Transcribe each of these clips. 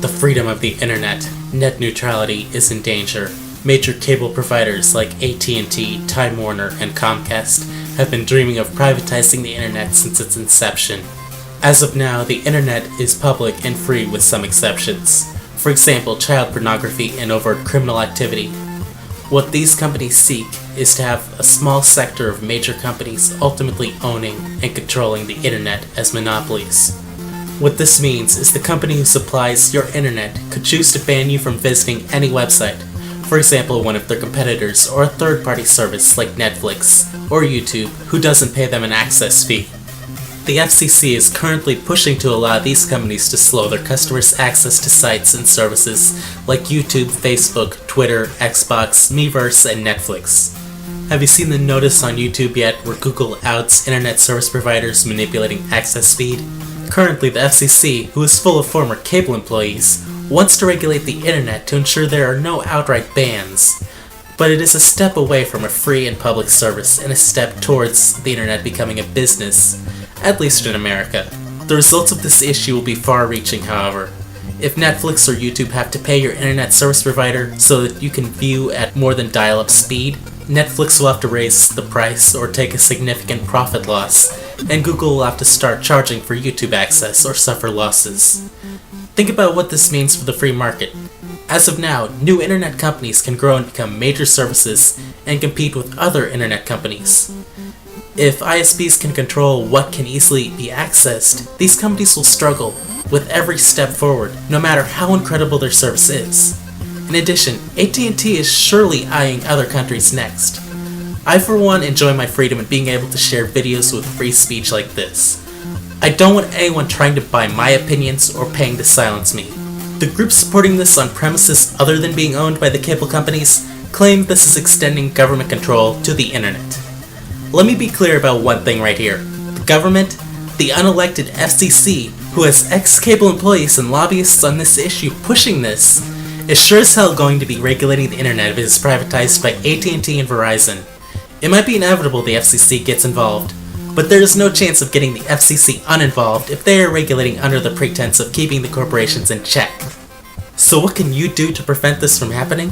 The freedom of the internet, net neutrality, is in danger. Major cable providers like At&t, Time Warner, and Comcast have been dreaming of privatizing the internet since its inception. As of now, the internet is public and free with some exceptions. For example, child pornography and overt criminal activity. What these companies seek is to have a small sector of major companies ultimately owning and controlling the internet as monopolies. What this means is the company who supplies your internet could choose to ban you from visiting any website, for example one of their competitors or a third-party service like Netflix or YouTube who doesn't pay them an access fee. The FCC is currently pushing to allow these companies to slow their customers' access to sites and services like YouTube, Facebook, Twitter, Xbox, Miiverse, and Netflix. Have you seen the notice on YouTube yet where Google outs internet service providers manipulating access speed? Currently, the FCC, who is full of former cable employees, wants to regulate the internet to ensure there are no outright bans. But it is a step away from a free and public service and a step towards the internet becoming a business, at least in America. The results of this issue will be far-reaching, however. If Netflix or YouTube have to pay your internet service provider so that you can view at more than dial-up speed, Netflix will have to raise the price or take a significant profit loss, and Google will have to start charging for YouTube access or suffer losses. Think about what this means for the free market. As of now, new internet companies can grow and become major services and compete with other internet companies. If ISPs can control what can easily be accessed, these companies will struggle with every step forward, no matter how incredible their service is. In addition, At&t is surely eyeing other countries next. I for one enjoy my freedom in being able to share videos with free speech like this. I don't want anyone trying to buy my opinions or paying to silence me. The groups supporting this on premises other than being owned by the cable companies claim this is extending government control to the internet. Let me be clear about one thing right here. The government, the unelected FCC, who has ex-cable employees and lobbyists on this issue pushing this, is sure as hell going to be regulating the internet if it is privatized by At&t and Verizon. It might be inevitable the FCC gets involved, but there is no chance of getting the FCC uninvolved if they are regulating under the pretense of keeping the corporations in check. So what can you do to prevent this from happening?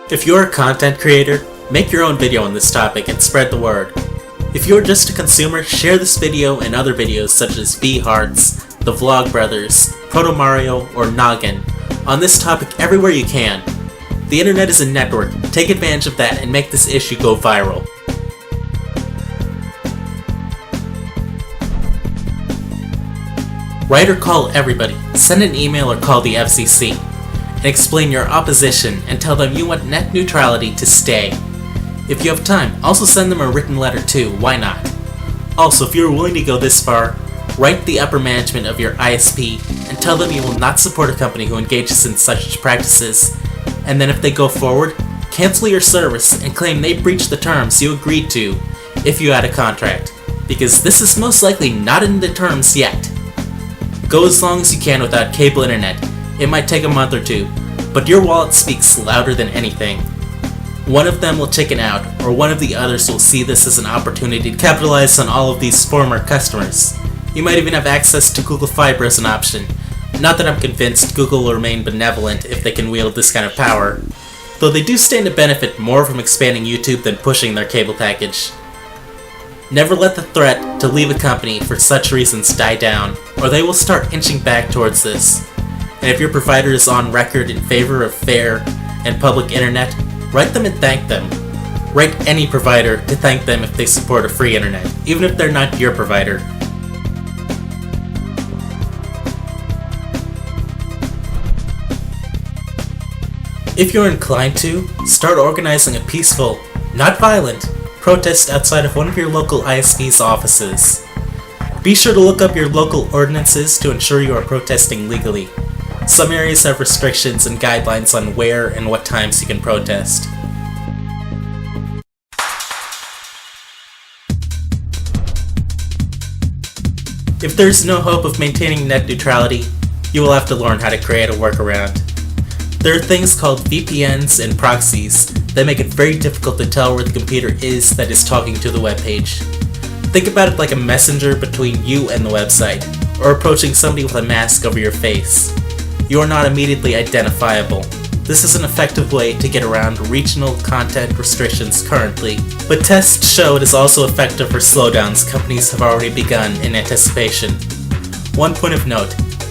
If you're a content creator, make your own video on this topic and spread the word. If you're just a consumer, share this video and other videos such as V-Hearts, The Vlog Brothers, Proto Mario, or Noggin on this topic everywhere you can. The internet is a network, take advantage of that and make this issue go viral. Write or call everybody, send an email or call the FCC. And explain your opposition and tell them you want net neutrality to stay. If you have time, also send them a written letter too, why not? Also, if you're willing to go this far, write the upper management of your ISP and tell them you will not support a company who engages in such practices, and then if they go forward, cancel your service and claim they breached the terms you agreed to if you had a contract, because this is most likely not in the terms yet. Go as long as you can without cable internet. It might take a month or two, but your wallet speaks louder than anything. One of them will chicken out, or one of the others will see this as an opportunity to capitalize on all of these former customers. You might even have access to Google Fiber as an option. Not that I'm convinced Google will remain benevolent if they can wield this kind of power, though they do stand to benefit more from expanding YouTube than pushing their cable package. Never let the threat to leave a company for such reasons die down, or they will start inching back towards this. And if your provider is on record in favor of fair and public internet, write them and thank them. Write any provider to thank them if they support a free internet, even if they're not your provider. If you're inclined to, start organizing a peaceful, not violent, protest outside of one of your local ISP's offices. Be sure to look up your local ordinances to ensure you are protesting legally. Some areas have restrictions and guidelines on where and what times you can protest. If there's no hope of maintaining net neutrality, you will have to learn how to create a workaround. There are things called VPNs and proxies that make it very difficult to tell where the computer is that is talking to the web page. Think about it like a messenger between you and the website, or approaching somebody with a mask over your face. You are not immediately identifiable. This is an effective way to get around regional content restrictions currently, but tests show it is also effective for slowdowns companies have already begun in anticipation. One point of note,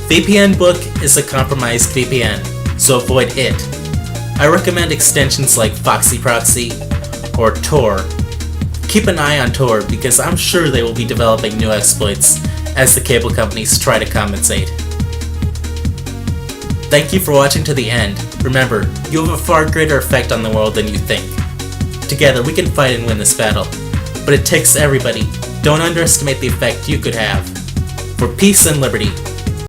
VPN Book is a compromised VPN, so avoid it. I recommend extensions like Foxy Proxy or Tor. Keep an eye on Tor because I'm sure they will be developing new exploits as the cable companies try to compensate. Thank you for watching to the end. Remember, you have a far greater effect on the world than you think. Together we can fight and win this battle, but it takes everybody. Don't underestimate the effect you could have. For peace and liberty,